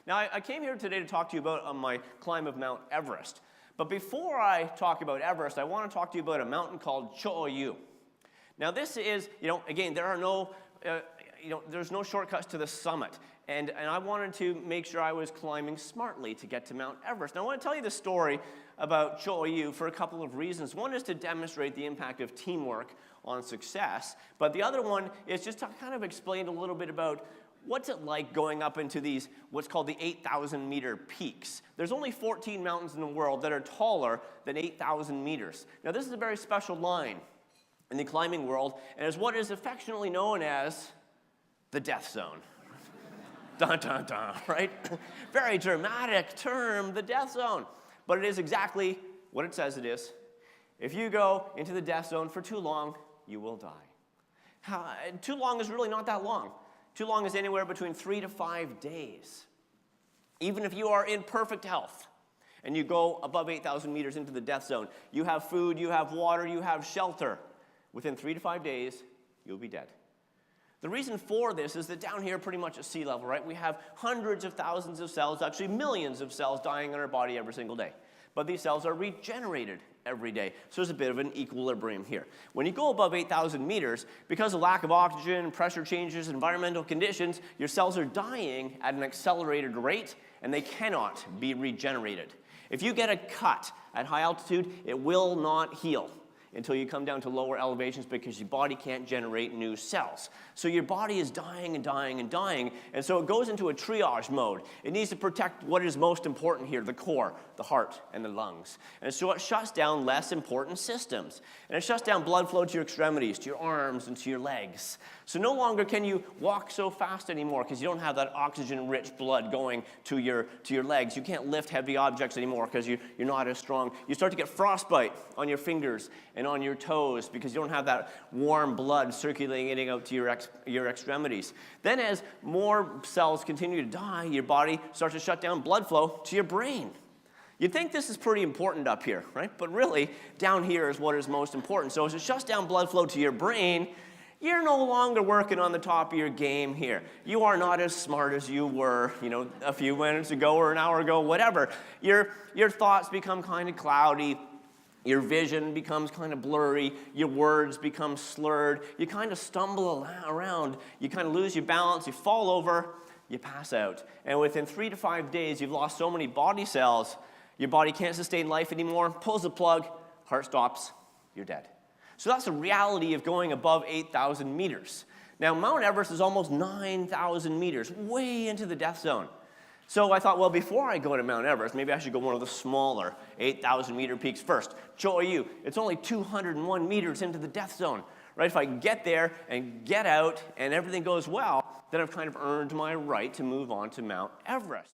Now, I came here today to talk to you about my climb of Mount Everest. But before I talk about Everest, I want to talk to you about a mountain called Cho-Oyu. Now, this is, again, there are no, there's no shortcuts to the summit. And I wanted to make sure I was climbing smartly to get to Mount Everest. Now, I want to tell you the story about Cho-Oyu for a couple of reasons. One is to demonstrate the impact of teamwork on success. But the other one is just to kind of explain a little bit about what's it like going up into these, what's called the 8,000 meter peaks. There's only 14 mountains in the world that are taller than 8,000 meters. Now, this is a very special line in the climbing world, and is what is affectionately known as the death zone. Dun, dun, dun, right? Very dramatic term, the death zone. But it is exactly what it says it is. If you go into the death zone for too long, you will die. Too long is really not that long. Too long is anywhere between 3 to 5 days. Even if you are in perfect health and you go above 8,000 meters into the death zone, you have food, you have water, you have shelter. Within 3 to 5 days, you'll be dead. The reason for this is that down here, pretty much at sea level, right, we have hundreds of thousands of cells, actually millions of cells dying in our body every single day. But these cells are regenerated every day. So there's a bit of an equilibrium here. When you go above 8,000 meters, because of lack of oxygen, pressure changes, environmental conditions, your cells are dying at an accelerated rate, and they cannot be regenerated. If you get a cut at high altitude, it will not heal until you come down to lower elevations because your body can't generate new cells. So your body is dying and dying and dying, and so it goes into a triage mode. It needs to protect what is most important here, the core, the heart, and the lungs. And so it shuts down less important systems. And it shuts down blood flow to your extremities, to your arms, and to your legs. So no longer can you walk so fast anymore because you don't have that oxygen-rich blood going to your legs. You can't lift heavy objects anymore because you're not as strong. You start to get frostbite on your fingers and on your toes because you don't have that warm blood circulating out to your extremities. Then as more cells continue to die, your body starts to shut down blood flow to your brain. You'd think this is pretty important up here, right? But really, down here is what is most important. So as it shuts down blood flow to your brain, you're no longer working on the top of your game here. You are not as smart as you were, a few minutes ago or an hour ago, whatever. Your thoughts become kind of cloudy. Your vision becomes kind of blurry. Your words become slurred. You kind of stumble around. You kind of lose your balance. You fall over. You pass out. And within 3 to 5 days, you've lost so many body cells, your body can't sustain life anymore. Pulls the plug. Heart stops. You're dead. So that's the reality of going above 8,000 meters. Now, Mount Everest is almost 9,000 meters, way into the death zone. So I thought, well, before I go to Mount Everest, maybe I should go one of the smaller 8,000 meter peaks first. Cho-Oyu, it's only 201 meters into the death zone. Right? If I get there and get out and everything goes well, then I've kind of earned my right to move on to Mount Everest.